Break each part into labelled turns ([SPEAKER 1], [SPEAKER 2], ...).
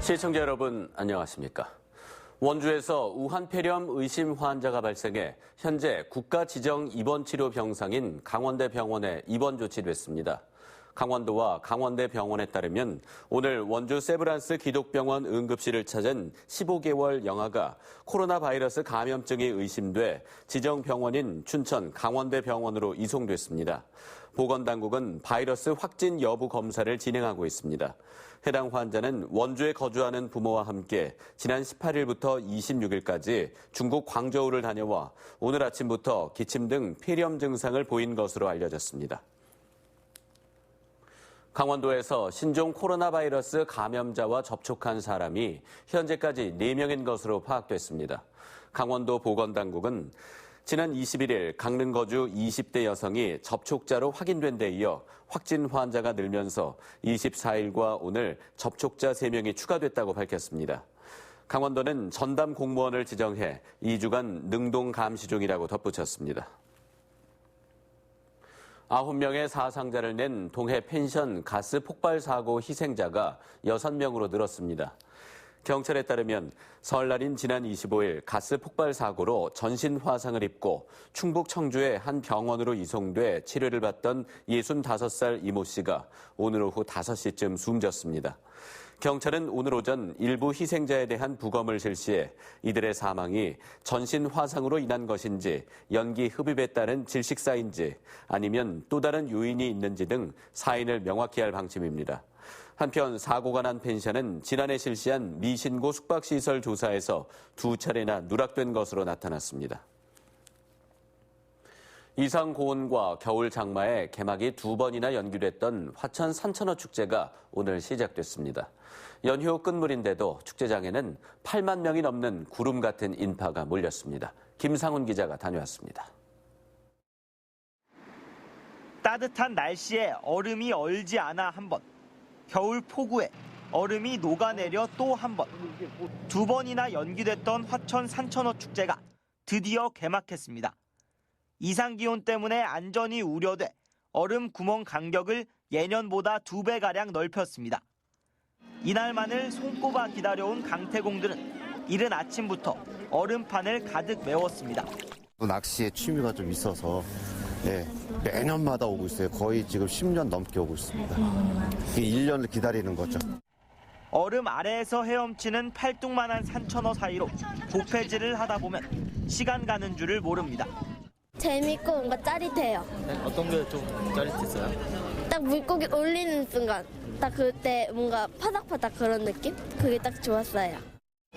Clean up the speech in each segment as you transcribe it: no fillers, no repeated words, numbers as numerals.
[SPEAKER 1] 시청자 여러분 안녕하십니까? 원주에서 우한 폐렴 의심 환자가 발생해 현재 국가 지정 입원 치료 병상인 강원대 병원에 입원 조치됐습니다. 강원도와 강원대 병원에 따르면 오늘 원주 세브란스 기독병원 응급실을 찾은 15개월 영아가 코로나 바이러스 감염증이 의심돼 지정 병원인 춘천 강원대 병원으로 이송됐습니다. 보건당국은 바이러스 확진 여부 검사를 진행하고 있습니다. 해당 환자는 원주에 거주하는 부모와 함께 지난 18일부터 26일까지 중국 광저우를 다녀와 오늘 아침부터 기침 등 폐렴 증상을 보인 것으로 알려졌습니다. 강원도에서 신종 코로나 바이러스 감염자와 접촉한 사람이 현재까지 4명인 것으로 파악됐습니다. 강원도 보건당국은 지난 21일 강릉 거주 20대 여성이 접촉자로 확인된 데 이어 확진 환자가 늘면서 24일과 오늘 접촉자 3명이 추가됐다고 밝혔습니다. 강원도는 전담 공무원을 지정해 2주간 능동 감시 중이라고 덧붙였습니다. 9명의 사상자를 낸 동해 펜션 가스 폭발 사고 희생자가 6명으로 늘었습니다. 경찰에 따르면 설날인 지난 25일 가스 폭발 사고로 전신 화상을 입고 충북 청주의 한 병원으로 이송돼 치료를 받던 65살 이모 씨가 오늘 오후 5시쯤 숨졌습니다. 경찰은 오늘 오전 일부 희생자에 대한 부검을 실시해 이들의 사망이 전신 화상으로 인한 것인지 연기 흡입에 따른 질식사인지 아니면 또 다른 요인이 있는지 등 사인을 명확히 할 방침입니다. 한편 사고가 난 펜션은 지난해 실시한 미신고 숙박시설 조사에서 2차례나 누락된 것으로 나타났습니다. 이상 고온과 겨울 장마에 개막이 2번이나 연기됐던 화천 산천어 축제가 오늘 시작됐습니다. 연휴 끝물인데도 축제장에는 8만 명이 넘는 구름 같은 인파가 몰렸습니다. 김상훈 기자가 다녀왔습니다.
[SPEAKER 2] 따뜻한 날씨에 얼음이 얼지 않아 한 번, 겨울 폭우에 얼음이 녹아내려 또 한 번, 2번이나 연기됐던 화천 산천어 축제가 드디어 개막했습니다. 이상기온 때문에 안전이 우려돼 얼음 구멍 간격을 예년보다 2배가량 넓혔습니다. 이날만을 손꼽아 기다려온 강태공들은 이른 아침부터 얼음판을 가득 메웠습니다.
[SPEAKER 3] 낚시에 취미가 좀 있어서 매년마다 오고 있어요. 거의 지금 10년 넘게 오고 있습니다. 1년을 기다리는 거죠.
[SPEAKER 2] 얼음 아래에서 헤엄치는 팔뚝만한 산천어 사이로 보패질을 하다 보면 시간 가는 줄을 모릅니다.
[SPEAKER 4] 재밌고 뭔가 짜릿해요.
[SPEAKER 5] 어떤 게 좀 짜릿했어요?
[SPEAKER 4] 딱 물고기 올리는 순간 딱 그때 뭔가 파닥파닥 그런 느낌? 그게 딱 좋았어요.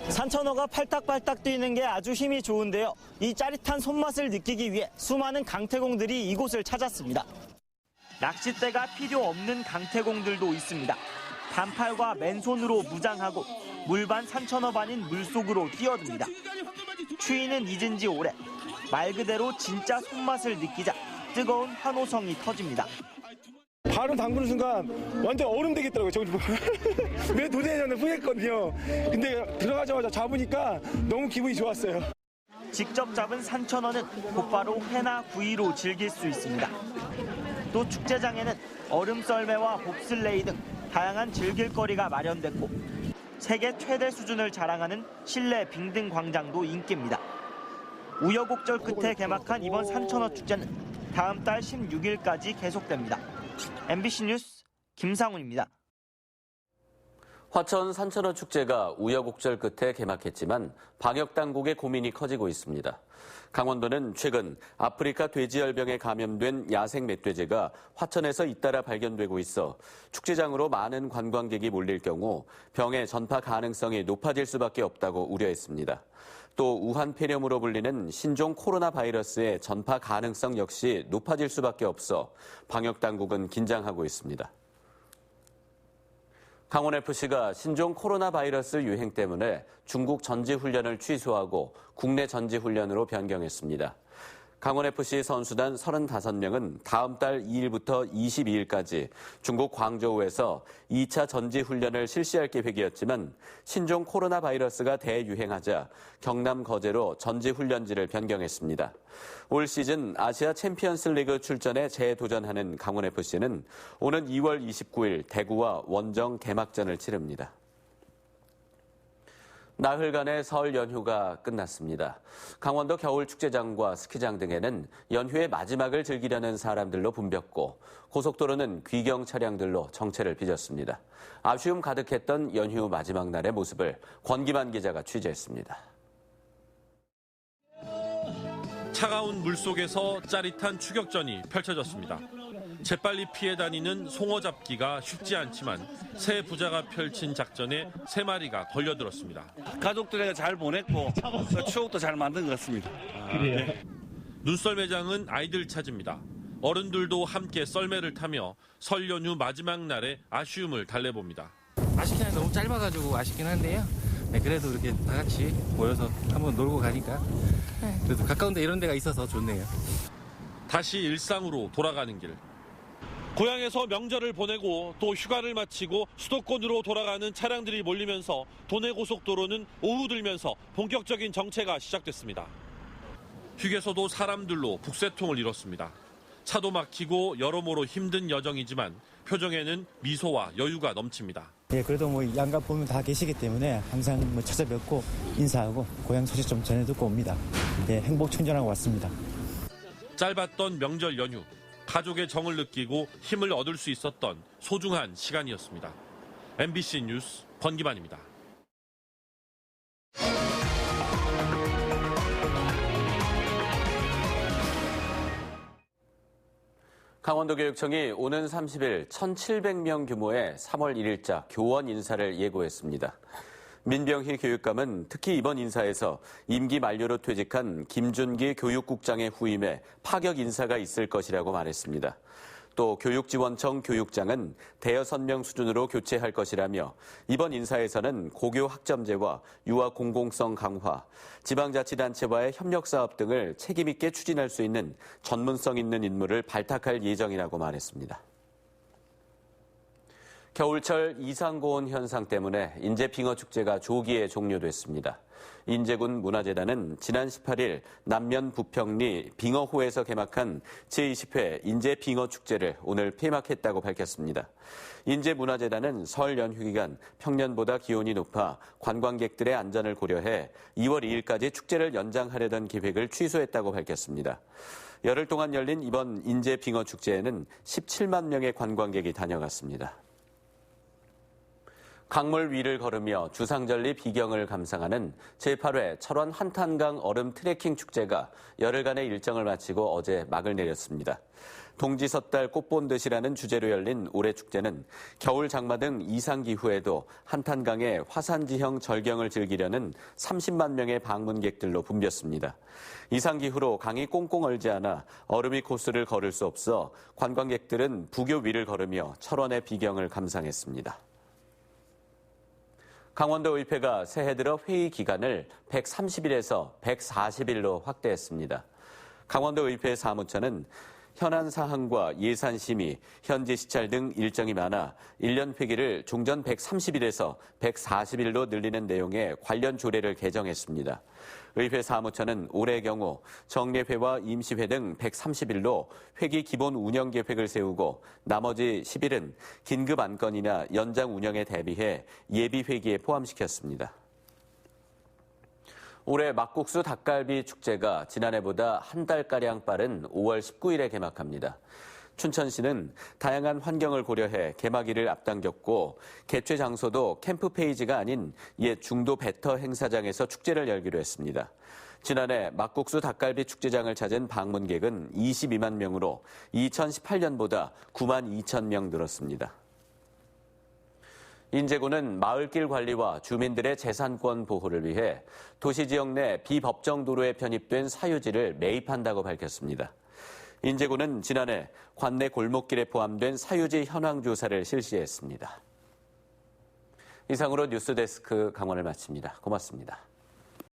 [SPEAKER 2] 산천어가 팔딱팔딱 뛰는 게 아주 힘이 좋은데요. 이 짜릿한 손맛을 느끼기 위해 수많은 강태공들이 이곳을 찾았습니다. 낚싯대가 필요 없는 강태공들도 있습니다. 단팔과 맨손으로 무장하고 물반 산천어 반인 물속으로 뛰어듭니다. 추위는 잊은 지 오래. 말 그대로 진짜 손맛을 느끼자 뜨거운 환호성이 터집니다.
[SPEAKER 6] 발음 담그는 순간 완전 얼음 되겠더라고요. 저기 왜 도전했나 후회했거든요. 근데 들어가자마자 잡으니까 너무 기분이 좋았어요.
[SPEAKER 2] 직접 잡은 산천어는 곧바로 회나 구이로 즐길 수 있습니다. 또 축제장에는 얼음 썰매와 봅슬레이 등 다양한 즐길거리가 마련됐고 세계 최대 수준을 자랑하는 실내 빙등 광장도 인기입니다. 우여곡절 끝에 개막한 이번 산천어 축제는 다음 달 16일까지 계속됩니다. MBC 뉴스 김상훈입니다.
[SPEAKER 1] 화천 산천어 축제가 우여곡절 끝에 개막했지만 방역당국의 고민이 커지고 있습니다. 강원도는 최근 아프리카 돼지열병에 감염된 야생 멧돼지가 화천에서 잇따라 발견되고 있어 축제장으로 많은 관광객이 몰릴 경우 병의 전파 가능성이 높아질 수밖에 없다고 우려했습니다. 또 우한 폐렴으로 불리는 신종 코로나 바이러스의 전파 가능성 역시 높아질 수밖에 없어 방역당국은 긴장하고 있습니다. 강원FC가 신종 코로나 바이러스 유행 때문에 중국 전지훈련을 취소하고 국내 전지훈련으로 변경했습니다. 강원FC 선수단 35명은 다음 달 2일부터 22일까지 중국 광저우에서 2차 전지훈련을 실시할 계획이었지만 신종 코로나 바이러스가 대유행하자 경남 거제로 전지훈련지를 변경했습니다. 올 시즌 아시아 챔피언스 리그 출전에 재도전하는 강원FC는 오는 2월 29일 대구와 원정 개막전을 치릅니다. 나흘간의 설 연휴가 끝났습니다. 강원도 겨울축제장과 스키장 등에는 연휴의 마지막을 즐기려는 사람들로 붐볐고 고속도로는 귀경 차량들로 정체를 빚었습니다. 아쉬움 가득했던 연휴 마지막 날의 모습을 권기만 기자가 취재했습니다.
[SPEAKER 7] 차가운 물속에서 짜릿한 추격전이 펼쳐졌습니다. 재빨리 피해 다니는 송어 잡기가 쉽지 않지만 새 부자가 펼친 작전에 3마리가 걸려들었습니다.
[SPEAKER 8] 가족들에게 잘 보냈고 추억도 잘 만든 것 같습니다.
[SPEAKER 7] 네. 눈썰매장은 아이들 찾입니다. 어른들도 함께 썰매를 타며 설 연휴 마지막 날의 아쉬움을 달래봅니다.
[SPEAKER 5] 아쉽긴 한데 너무 짧아가지고 아쉽긴 한데요. 네, 그래도 이렇게 다 같이 모여서 한번 놀고 가니까 그래도 가까운 데 이런 데가 있어서 좋네요.
[SPEAKER 7] 다시 일상으로 돌아가는 길. 고향에서 명절을 보내고 또 휴가를 마치고 수도권으로 돌아가는 차량들이 몰리면서 도내고속도로는 오후 들면서 본격적인 정체가 시작됐습니다. 휴게소도 사람들로 북새통을 이뤘습니다. 차도 막히고 여러모로 힘든 여정이지만 표정에는 미소와 여유가 넘칩니다.
[SPEAKER 9] 예, 그래도 양가 보면 다 계시기 때문에 항상 찾아뵙고 인사하고 고향 소식 좀 전해 듣고 옵니다. 예, 행복 충전하고 왔습니다.
[SPEAKER 7] 짧았던 명절 연휴, 가족의 정을 느끼고 힘을 얻을 수 있었던 소중한 시간이었습니다. MBC 뉴스 권기만입니다.
[SPEAKER 1] 강원도교육청이 오는 30일 1,700명 규모의 3월 1일자 교원 인사를 예고했습니다. 민병희 교육감은 특히 이번 인사에서 임기 만료로 퇴직한 김준기 교육국장의 후임에 파격 인사가 있을 것이라고 말했습니다. 또 교육지원청 교육장은 대여섯 명 수준으로 교체할 것이라며 이번 인사에서는 고교 학점제와 유아 공공성 강화, 지방자치단체와의 협력사업 등을 책임있게 추진할 수 있는 전문성 있는 인물을 발탁할 예정이라고 말했습니다. 겨울철 이상고온 현상 때문에 인제빙어축제가 조기에 종료됐습니다. 인제군 문화재단은 지난 18일 남면 부평리 빙어호에서 개막한 제20회 인제빙어축제를 오늘 폐막했다고 밝혔습니다. 인제문화재단은 설 연휴 기간 평년보다 기온이 높아 관광객들의 안전을 고려해 2월 2일까지 축제를 연장하려던 계획을 취소했다고 밝혔습니다. 열흘 동안 열린 이번 인제빙어축제에는 17만 명의 관광객이 다녀갔습니다. 강물 위를 걸으며 주상절리 비경을 감상하는 제8회 철원 한탄강 얼음 트레킹 축제가 열흘간의 일정을 마치고 어제 막을 내렸습니다. 동지섣달 꽃본듯이라는 주제로 열린 올해 축제는 겨울 장마 등 이상기후에도 한탄강의 화산지형 절경을 즐기려는 30만 명의 방문객들로 붐볐습니다. 이상기후로 강이 꽁꽁 얼지 않아 얼음이 코스를 걸을 수 없어 관광객들은 부교 위를 걸으며 철원의 비경을 감상했습니다. 강원도의회가 새해 들어 회의 기간을 130일에서 140일로 확대했습니다. 강원도의회 사무처는 현안 사항과 예산 심의, 현지 시찰 등 일정이 많아 1년 회기를 종전 130일에서 140일로 늘리는 내용의 관련 조례를 개정했습니다. 의회 사무처는 올해의 경우 정례회와 임시회 등 130일로 회기 기본 운영 계획을 세우고 나머지 10일은 긴급 안건이나 연장 운영에 대비해 예비 회기에 포함시켰습니다. 올해 막국수 닭갈비 축제가 지난해보다 한 달가량 빠른 5월 19일에 개막합니다. 춘천시는 다양한 환경을 고려해 개막일을 앞당겼고 개최 장소도 캠프 페이지가 아닌 옛 중도 배터 행사장에서 축제를 열기로 했습니다. 지난해 막국수 닭갈비 축제장을 찾은 방문객은 22만 명으로 2018년보다 9만 2천 명 늘었습니다. 인제군은 마을길 관리와 주민들의 재산권 보호를 위해 도시지역 내 비법정 도로에 편입된 사유지를 매입한다고 밝혔습니다. 인제군은 지난해 관내 골목길에 포함된 사유지 현황 조사를 실시했습니다. 이상으로 뉴스데스크 강원을 마칩니다. 고맙습니다.